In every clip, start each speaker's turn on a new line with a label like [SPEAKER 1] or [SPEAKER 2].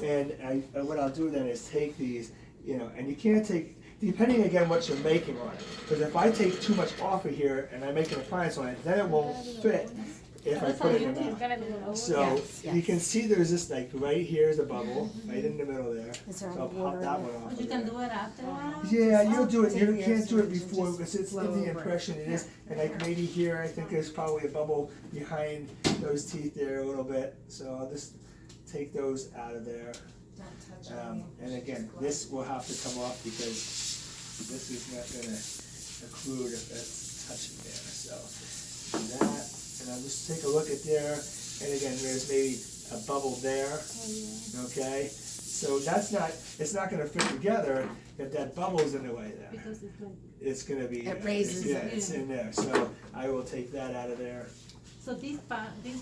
[SPEAKER 1] And what I'll do then is take these, you know, and you can't take, depending again what you're making on it. Because if I take too much off of here and I make an appliance on it, then it won't fit if I put it in the mouth. So you can see there's this, like right here is a bubble, right in the middle there.
[SPEAKER 2] Is there
[SPEAKER 1] So I'll
[SPEAKER 2] water
[SPEAKER 1] pop that
[SPEAKER 2] in
[SPEAKER 1] one off.
[SPEAKER 3] You can do it afterwards?
[SPEAKER 1] Yeah, you'll do it. You
[SPEAKER 2] Take
[SPEAKER 1] can't do it
[SPEAKER 2] yours
[SPEAKER 1] before
[SPEAKER 2] and
[SPEAKER 1] because
[SPEAKER 2] just
[SPEAKER 1] it's in
[SPEAKER 2] blow
[SPEAKER 1] the
[SPEAKER 2] over it.
[SPEAKER 1] impression it is. And like maybe here, I think there's probably a bubble behind those teeth there a little bit. So I'll just take those out of there. And again, this will have to come off because this is not going to occlude if that's touching there. So do that, and I'll just take a look at there. And again, there's maybe a bubble there. Okay, so that's not. It's not going to fit together if that bubble's in the way there.
[SPEAKER 3] Because it's like,
[SPEAKER 1] It's going to be.
[SPEAKER 2] It raises
[SPEAKER 1] Yeah,
[SPEAKER 2] it.
[SPEAKER 1] it's in there. So I will take that out of there.
[SPEAKER 3] so this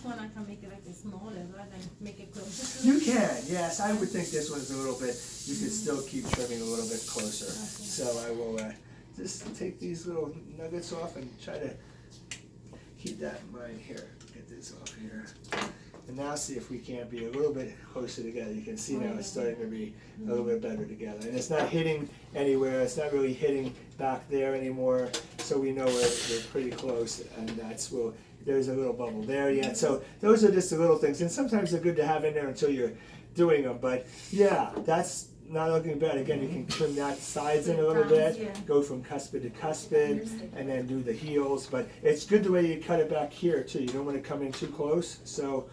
[SPEAKER 3] one I can make it like smaller, right, and make it closer to
[SPEAKER 1] You can, yes. I would think this one's a little bit. You could still keep trimming a little bit closer. So I will just take these little nuggets off and try to keep that in mind here. Get this off here. And now see if we can't be a little bit closer together. You can see now it's starting to be a little bit better together. And it's not hitting anywhere. It's not really hitting back there anymore. So we know we're pretty close. And that's where there's a little bubble there yet. So those are just the little things. And sometimes they're good to have in there until you're doing them. But yeah, that's not looking bad. Again, you can trim that sides in a little bit, go from cuspid to cuspid, and then do the heels. But it's good the way you cut it back here too. You don't want to come in too close. So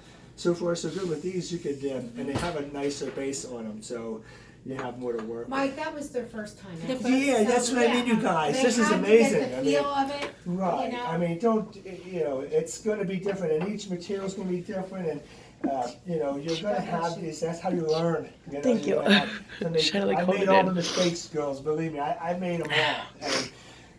[SPEAKER 1] far so good with these. You could, and they have a nicer base on them, so you have more to work
[SPEAKER 2] Mike, that was their first time.
[SPEAKER 3] The
[SPEAKER 2] out.
[SPEAKER 3] first-
[SPEAKER 1] with. Yeah, that's what I mean, you guys.
[SPEAKER 2] They
[SPEAKER 1] This is
[SPEAKER 2] had to
[SPEAKER 1] amazing.
[SPEAKER 2] get the
[SPEAKER 1] I mean,
[SPEAKER 2] feel of it.
[SPEAKER 1] right.
[SPEAKER 2] you know?
[SPEAKER 1] I mean, don't, you know, it's going to be different, and each material's going to be different, and you know, you're going to have these. That's how you learn. You know,
[SPEAKER 4] Thank you.
[SPEAKER 1] you're gonna have to make-
[SPEAKER 4] Should I, like,
[SPEAKER 1] I
[SPEAKER 4] hold
[SPEAKER 1] made
[SPEAKER 4] it
[SPEAKER 1] all
[SPEAKER 4] in?
[SPEAKER 1] the mistakes, girls. Believe me, I made them all, and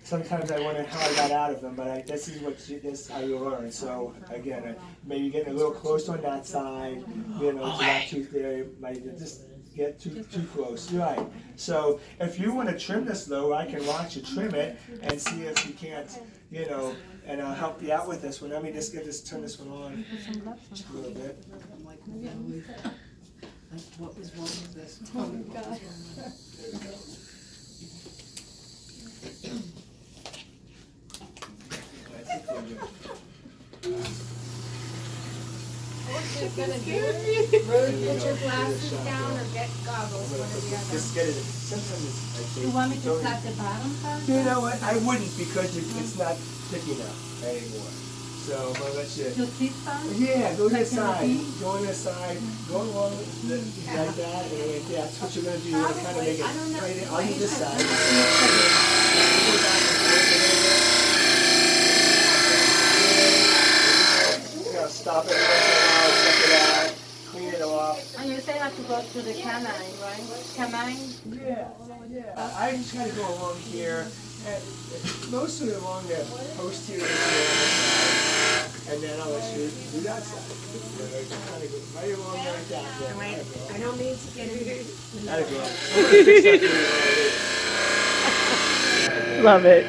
[SPEAKER 1] sometimes I wonder how I got out of them. But this is this is how you learn. So again, maybe getting a little close on that side, you know, to that tooth there, might just get too close. Right. So if you want to trim this though, I can watch you trim it and see if you can't, you know, and I'll help you out with this one. Let me just turn this one on a little bit.
[SPEAKER 5] Like, what was wrong with this?
[SPEAKER 2] Oh my God.
[SPEAKER 1] There we go. I think we're good.
[SPEAKER 2] What's it gonna do? Rose, put your glasses down or get goggles,
[SPEAKER 1] I'm
[SPEAKER 2] one
[SPEAKER 1] gonna
[SPEAKER 2] or the other.
[SPEAKER 1] just get it. Sometimes it's like
[SPEAKER 3] You want me to
[SPEAKER 1] don't-
[SPEAKER 3] cut the bottom part?
[SPEAKER 1] You know what? I wouldn't because it's not thick enough anymore. So I'm gonna let you.
[SPEAKER 3] To this part?
[SPEAKER 1] Yeah, go to the
[SPEAKER 3] Like in the
[SPEAKER 1] side.
[SPEAKER 3] V?
[SPEAKER 1] Go on the side. Go along like that, and that's what you're gonna do. You're gonna kind of make it
[SPEAKER 2] I don't know.
[SPEAKER 1] right in, on this side. Go
[SPEAKER 2] Wait.
[SPEAKER 1] back and forth a little bit. You know, stop it once in a while, check it out, clean it off.
[SPEAKER 3] And you say I have to go to the canine, right? Canine?
[SPEAKER 1] Yeah. I just kind of go along here, and mostly along the posterior side, and then I'll let you do that side. You know, just kind of go right along like that. Yeah,
[SPEAKER 2] Wait,
[SPEAKER 1] there you
[SPEAKER 2] I don't mean to get it.
[SPEAKER 1] go. There you go. I'm gonna fix that for you already.
[SPEAKER 4] Love it.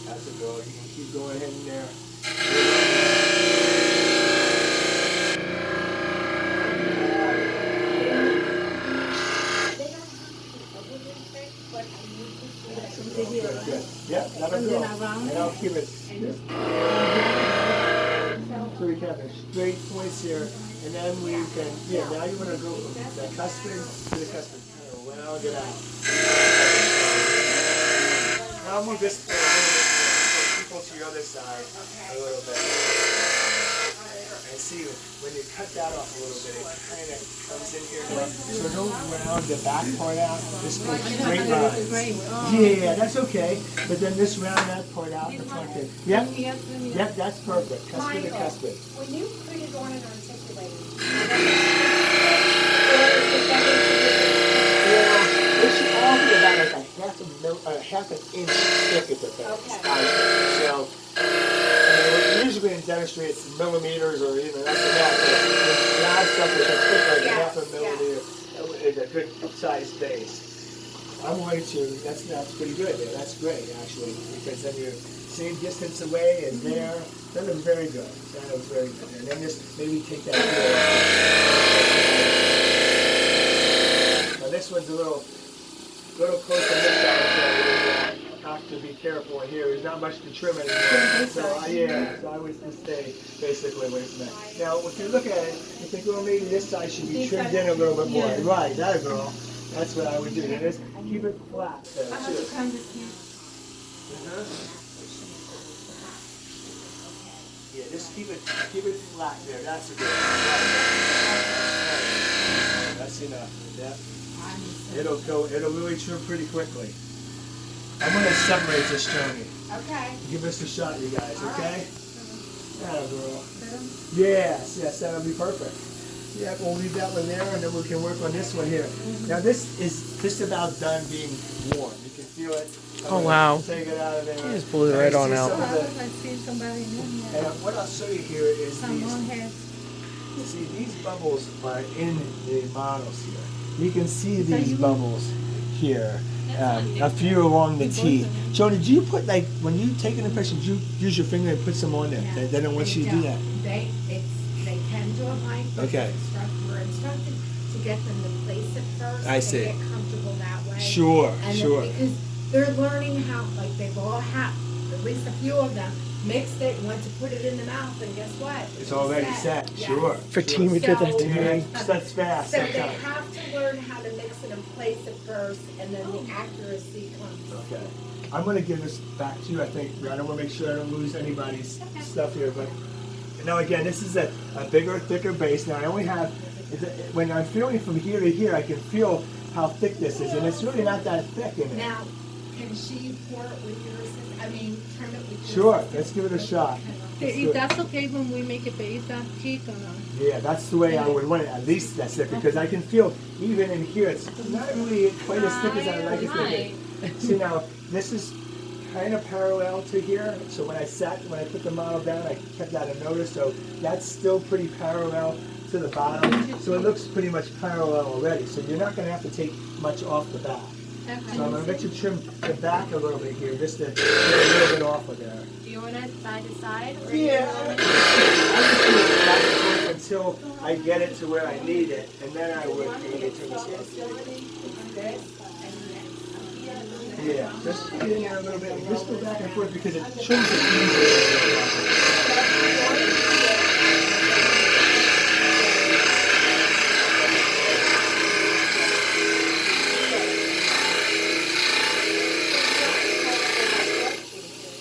[SPEAKER 1] That's a go. You can keep going ahead in there. Good. Yep, that'll
[SPEAKER 3] And
[SPEAKER 1] go.
[SPEAKER 3] then around
[SPEAKER 1] And I'll keep it. So we can have straight points here, and then we can, now you want to go from the cuspid to the cuspid. Round it out. Now I'll move this a little bit, people to your other side a little bit. And see, when you cut that off a little bit, it kind of comes in here. So don't round the back part out, just go straight lines. Yeah, that's okay. But then just round that part out the front end. Yep, yep, that's perfect. Cuspid to cuspid.
[SPEAKER 2] When you put it on and articulate,
[SPEAKER 1] It should all be about like half an inch thick at the base. So, usually in dentistry it's millimeters or even less than that. So the loud stuff is like half a millimeter is a good sized base. I'm going to, that's pretty good there. That's great actually, because then you're same distance away as there. That looks very good. That looks very good. And then just maybe take that here. Now this one's a little closer to this side, so we have to be careful here. There's not much to trim anymore. So yeah, so I would just stay basically away from that. Now, if you look at it, you think, well, maybe this side should be trimmed in a little bit more.
[SPEAKER 3] Yeah.
[SPEAKER 1] Right, that girl. That's what I would do. And just keep it flat there
[SPEAKER 3] I have
[SPEAKER 1] too.
[SPEAKER 3] to come this here.
[SPEAKER 1] Yeah, just keep it flat there. That's a good one. Right. That's enough. Yeah. It'll really trim pretty quickly. I'm gonna separate this, Tony.
[SPEAKER 2] Okay.
[SPEAKER 1] Give us a shot, you guys,
[SPEAKER 2] All
[SPEAKER 1] okay? Yeah, girl.
[SPEAKER 3] Pero,
[SPEAKER 1] Yes, that'll be perfect. Yeah, we'll leave that one there, and then we can work on this one here. Now this is just about done being warm. You can feel it.
[SPEAKER 4] Oh, wow.
[SPEAKER 1] Take it out of there.
[SPEAKER 4] You just blew it
[SPEAKER 1] Now,
[SPEAKER 4] right
[SPEAKER 1] you
[SPEAKER 4] on
[SPEAKER 1] see
[SPEAKER 4] out.
[SPEAKER 1] some of the-
[SPEAKER 3] I see somebody in
[SPEAKER 1] And
[SPEAKER 3] here.
[SPEAKER 1] what I'll show you here is
[SPEAKER 3] Someone
[SPEAKER 1] these.
[SPEAKER 3] has.
[SPEAKER 1] You see, these bubbles are in the models here. You can see
[SPEAKER 3] So
[SPEAKER 1] these
[SPEAKER 3] you-
[SPEAKER 1] bubbles here.
[SPEAKER 3] That's
[SPEAKER 1] A few along the
[SPEAKER 3] You
[SPEAKER 1] teeth.
[SPEAKER 3] both of them.
[SPEAKER 1] Joe, did you put, like, when you take an impression, did you use your finger and put some on there?
[SPEAKER 2] Yeah.
[SPEAKER 1] They don't want you to do that.
[SPEAKER 2] They can do it, Mike, but
[SPEAKER 1] Okay.
[SPEAKER 2] we're instructed to get them to place it first.
[SPEAKER 1] I see.
[SPEAKER 2] And get comfortable that way.
[SPEAKER 1] Sure,
[SPEAKER 2] And then
[SPEAKER 1] sure.
[SPEAKER 2] because they're learning how, like they've all had, at least a few of them, mixed it, went to put it in the mouth, and guess what?
[SPEAKER 1] It's already set,
[SPEAKER 2] Yes.
[SPEAKER 1] sure.
[SPEAKER 4] For
[SPEAKER 1] sure.
[SPEAKER 4] team, we did that
[SPEAKER 2] So-
[SPEAKER 4] today.
[SPEAKER 1] Yeah, that's fast
[SPEAKER 2] So they
[SPEAKER 1] sometimes.
[SPEAKER 2] have to learn how to mix it and place it first, and then the accuracy comes.
[SPEAKER 1] Okay. I'm gonna give this back to you, I think. I don't wanna make sure I don't lose anybody's stuff here, but now again, this is a bigger, thicker base. Now I only have, when I'm feeling from here to here, I can feel how thick this is, and it's really not that thick in it.
[SPEAKER 2] Now, can she pour it with your assistant, I mean, trim it with your
[SPEAKER 1] Sure,
[SPEAKER 2] assistant?
[SPEAKER 1] let's give it a shot. Let's do
[SPEAKER 3] If
[SPEAKER 1] it.
[SPEAKER 3] that's okay when we make it big, that thick or not?
[SPEAKER 1] Yeah, that's the way I would want it, at least that's it, because I can feel even in here, it's not really quite as thick as I like it to be. See now, this is kind of parallel to here, so when I put the model down, I kept that a notice, so that's still pretty parallel to the bottom, so it looks pretty much parallel already, so you're not gonna have to take much off the back. So I'm gonna let you trim the back a little bit here, just to get a little bit off of there.
[SPEAKER 2] Do you want it side to side? Or
[SPEAKER 1] Yeah, I just do it back and forth until I get it to where I need it, and then I would maybe turn this off. Yeah, just get in there a little bit, and just go back and forth because it trims it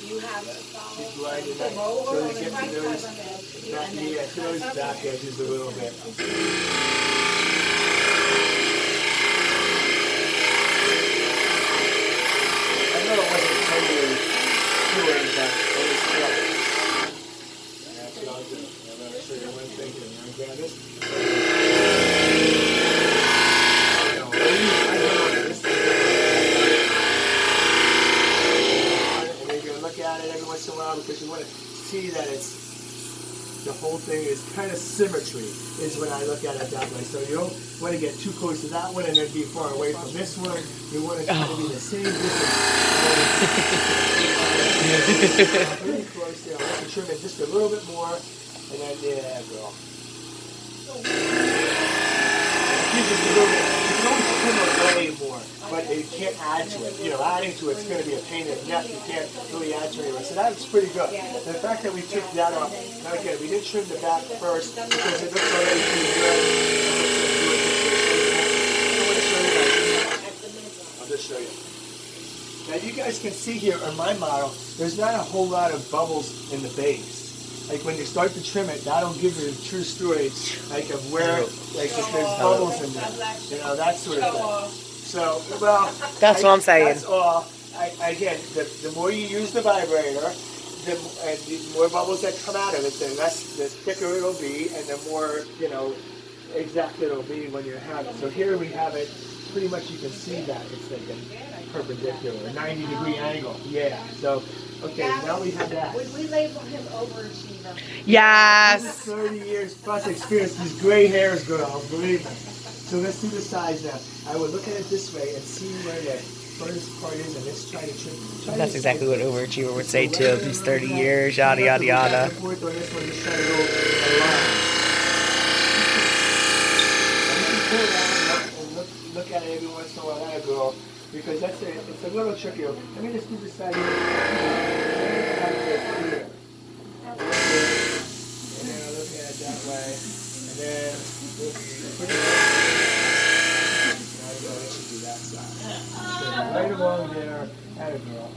[SPEAKER 2] You have to follow.
[SPEAKER 1] Keep grinding that, so you get to those, to those back edges a little bit. I know it wasn't totally pure, but it was close. And that's what I'll do. I'm gonna show you one thing here. I'm gonna grab this. I know this thing. And then you're gonna look at it every once in a while because you want to see that it's the whole thing is kind of symmetry is when I look at it that way. So you don't want to get too close to that one and then be far away from this one. You want to try to be the same distance. Pretty close there. I'll have to trim it just a little bit more, and then yeah, girl. Just a little bit. You can always trim away more, but you can't add to it. You know, adding to it's going to be a pain in the neck. You can't really add to it. So that's pretty good. The fact that we took that off. Now again, we didn't trim the back first because it looks already pretty good. I'll just show you. Now you guys can see here on my model, there's not a whole lot of bubbles in the base. Like when you start to trim it, that'll give you a true story, like of where, like if there's bubbles in there, you know, that sort of thing. So, well,
[SPEAKER 4] That's what I'm saying.
[SPEAKER 1] That's all. Again, the more you use the vibrator, the more bubbles that come out of it, the thicker it'll be, and the more, you know, exact it'll be when you have it. So here we have it. Pretty much you can see that it's like a perpendicular, 90-degree angle. Yeah. So, okay, now we have that.
[SPEAKER 2] Would we label him overachiever?
[SPEAKER 4] Yes.
[SPEAKER 1] 30 years plus experience, these gray hairs, girl, believe me. So let's do the size now. I would look at it this way and see where furthest part is, and let's try to trim.
[SPEAKER 4] That's exactly what overachiever would say too. These 30 years, yada yada yada.
[SPEAKER 1] Back and forth on this one, just try to go along. And then pull down and look at it every once in a while, that girl, because it's a little tricky. Let me just do this side here. And then I'm looking at it that way, and then we'll be pretty now you go, it should be that side. So right along there, that girl.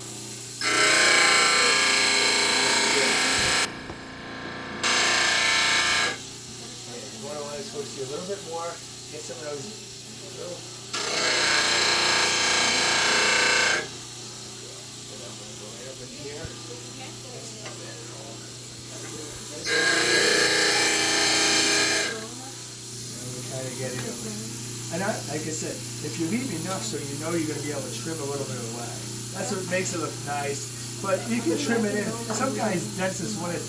[SPEAKER 1] Supposed to be a little bit more, get some of those little. And I'm going to go right up in here. That's not bad at all. And we kind of get it over. And like I said, if you leave enough so you know you're going to be able to trim a little bit away. That's what makes it look nice. But you can trim it in. Some guys, dentists want it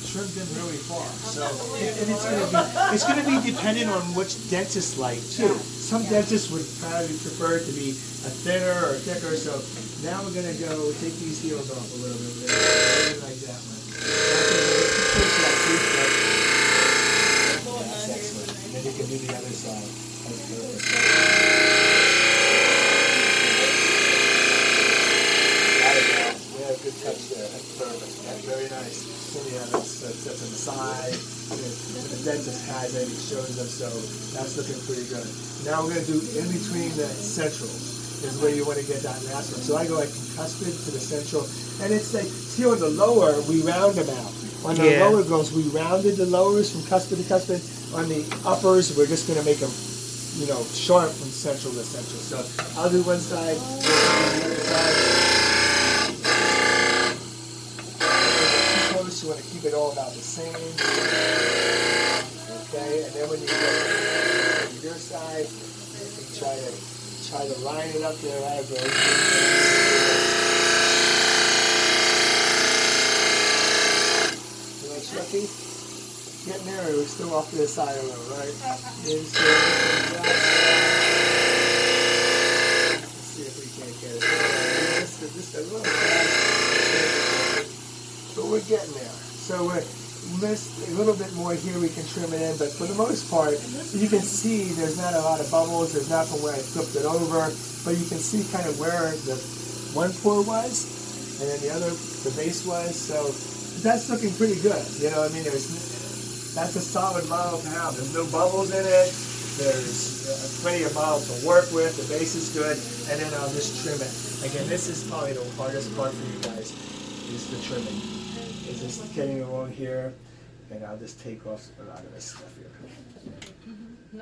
[SPEAKER 1] trimmed in really far. So and it's going to be dependent on which dentist like too. Some dentists would probably prefer it to be a thinner or thicker. So now we're going to go take these heels off a little bit there, maybe like that one. That's excellent. And then you can do the other side. That's perfect. Good touch there. That's perfect. That's very nice. So yeah, that's on the side. The dentist has it. It shows them. So that's looking pretty good. Now we're going to do in between the central is where you want to get that last one. So I go like from cuspid to the central, and it's like see on the lower we round them out. On the lower girls we rounded the lowers from cuspid to cuspid. On the uppers we're just going to make them, sharp from central to central. So I'll do one side, the other side. You want to keep it all about the same. Okay, and then when you go to your side, you can try to line it up there. I go. You know, Chucky, getting there, we're still off to the side a little, right? Let's see if we can't get it. Just a little fast. But we're getting there. So we're missed a little bit more here. We can trim it in, but for the most part, you can see there's not a lot of bubbles. There's not from where I flipped it over, but you can see kind of where the one pour was, and then the base was. So that's looking pretty good. I mean, that's a solid model to have. There's no bubbles in it. There's plenty of model to work with. The base is good, and then I'll just trim it. Again, this is probably the hardest part for you guys, is the trimming. Is just getting along here, and I'll just take off a lot of this stuff here. And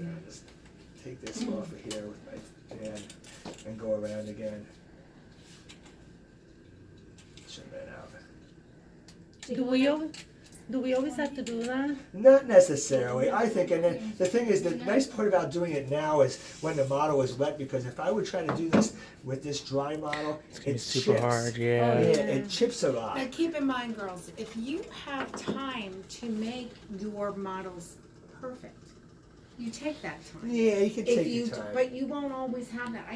[SPEAKER 1] I'll just take this off of here with my hand and go around again. Trim it out.
[SPEAKER 3] Do we always have to do that?
[SPEAKER 1] Not necessarily. I think, and then the thing is, the nice part about doing it now is when the model is wet, because if I would try to do this with this dry model,
[SPEAKER 4] It's super hard, yeah.
[SPEAKER 1] It chips a lot.
[SPEAKER 2] Now keep in mind, girls, if you have time to make your models perfect, you take that time.
[SPEAKER 1] Yeah, you can take your time.
[SPEAKER 2] But you won't always have that.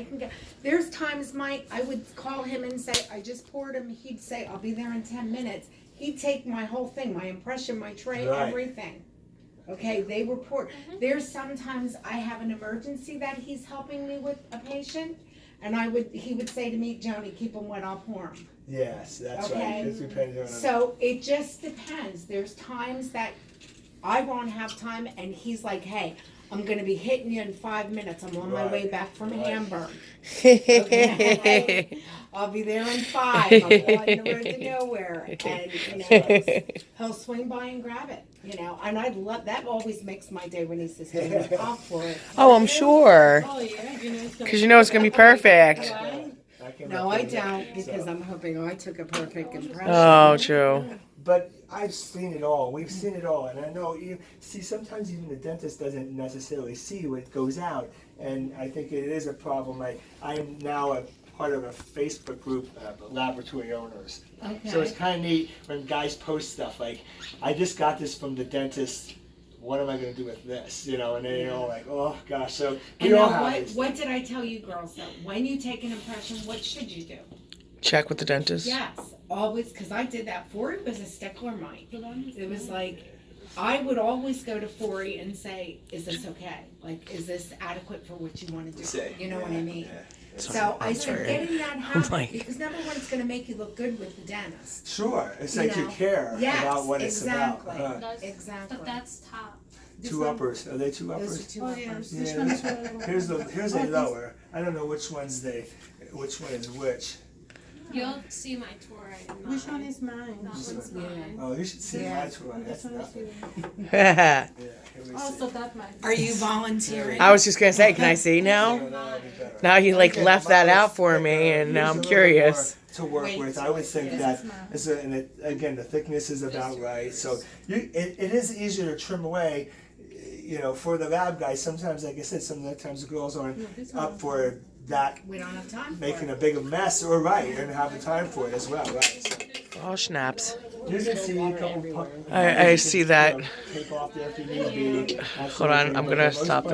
[SPEAKER 2] There's times I would call him and say, I just poured him. He'd say, I'll be there in 10 minutes. He'd take my whole thing, my impression, my tray, everything. Okay, they report. There's sometimes I have an emergency that he's helping me with a patient, and he would say to me, Joni, keep them wet, I'll pour them.
[SPEAKER 1] Yes, that's right. It's depending on
[SPEAKER 2] so it just depends. There's times that I won't have time, and he's like, hey, I'm going to be hitting you in 5 minutes. I'm on my way back from Hamburg. Okay? I'll be there in 5. I'm going the road to nowhere. And, he'll swing by and grab it, And I love that. Always makes my day when he says, I'll pour it.
[SPEAKER 4] Oh, I'm sure.
[SPEAKER 3] Oh, yeah.
[SPEAKER 4] Because it's going to be perfect.
[SPEAKER 2] No, I don't, because I'm hoping I took a perfect impression.
[SPEAKER 4] Oh, true.
[SPEAKER 1] But I've seen it all. We've seen it all. And I know, sometimes even the dentist doesn't necessarily see what goes out. And I think it is a problem. I am now a part of a Facebook group, Laboratory Owners.
[SPEAKER 2] Okay.
[SPEAKER 1] So it's kind of neat when guys post stuff like, I just got this from the dentist what am I gonna do with this? You know, and then you're all like, oh gosh. So
[SPEAKER 2] And
[SPEAKER 1] we all
[SPEAKER 2] now
[SPEAKER 1] have these.
[SPEAKER 2] what did I tell you girls though? When you take an impression, what should you do?
[SPEAKER 4] Check with the dentist.
[SPEAKER 2] Yes, always, because I did that. Forey was a stickler, Mike. It was like, I would always go to Forey and say, is this okay? Like, is this adequate for what you want to do?
[SPEAKER 1] Say,
[SPEAKER 2] You know what I mean?
[SPEAKER 1] yeah.
[SPEAKER 2] So I said,
[SPEAKER 4] sorry.
[SPEAKER 2] getting that habit,
[SPEAKER 4] Like-
[SPEAKER 2] because number one, it's going to make you look good with the dentist.
[SPEAKER 1] Sure, it's
[SPEAKER 2] You
[SPEAKER 1] like you
[SPEAKER 2] know?
[SPEAKER 1] care
[SPEAKER 2] Yes,
[SPEAKER 1] about what it's
[SPEAKER 2] exactly.
[SPEAKER 1] about.
[SPEAKER 3] That's-
[SPEAKER 2] Exactly.
[SPEAKER 3] But that's top.
[SPEAKER 1] Two uppers. Are they two
[SPEAKER 2] Those
[SPEAKER 1] uppers?
[SPEAKER 2] are two
[SPEAKER 3] Oh, yeah.
[SPEAKER 2] uppers.
[SPEAKER 3] This
[SPEAKER 1] Yeah,
[SPEAKER 3] one is
[SPEAKER 1] that's- here's a lower. I don't know which one is which.
[SPEAKER 3] You'll see my tour in mine.
[SPEAKER 5] Which one is mine?
[SPEAKER 3] That
[SPEAKER 1] This
[SPEAKER 3] one's
[SPEAKER 2] one?
[SPEAKER 3] mine.
[SPEAKER 1] Oh, you should see
[SPEAKER 2] Yeah.
[SPEAKER 1] my tour. That's
[SPEAKER 5] This one is
[SPEAKER 1] nothing.
[SPEAKER 5] yours.
[SPEAKER 1] Yeah, here we
[SPEAKER 3] Also,
[SPEAKER 1] see.
[SPEAKER 3] that might.
[SPEAKER 2] Are you volunteering?
[SPEAKER 4] I was just gonna say, can I see
[SPEAKER 1] Oh,
[SPEAKER 4] now?
[SPEAKER 1] that'd be better.
[SPEAKER 4] Now you like
[SPEAKER 1] Okay,
[SPEAKER 4] left that
[SPEAKER 1] mine
[SPEAKER 4] out
[SPEAKER 1] is
[SPEAKER 4] for
[SPEAKER 1] thicker.
[SPEAKER 4] me, and now
[SPEAKER 1] Here's
[SPEAKER 4] I'm
[SPEAKER 1] a little
[SPEAKER 4] curious.
[SPEAKER 1] more to work
[SPEAKER 2] Wait,
[SPEAKER 1] with. I would think
[SPEAKER 3] this
[SPEAKER 1] that
[SPEAKER 3] is mine.
[SPEAKER 1] and again, the thickness is about right. So it is easier to trim away. You know, for the lab guys, sometimes, like I said, sometimes the girls aren't up for that,
[SPEAKER 2] We don't have time for
[SPEAKER 1] making
[SPEAKER 2] it.
[SPEAKER 1] a big mess, or right, and have the time for it as well, right? So
[SPEAKER 4] Oh, snaps.
[SPEAKER 1] you can see a couple.
[SPEAKER 4] I see that.
[SPEAKER 1] Take off there if you need be.
[SPEAKER 4] Hold on, I'm gonna stop this.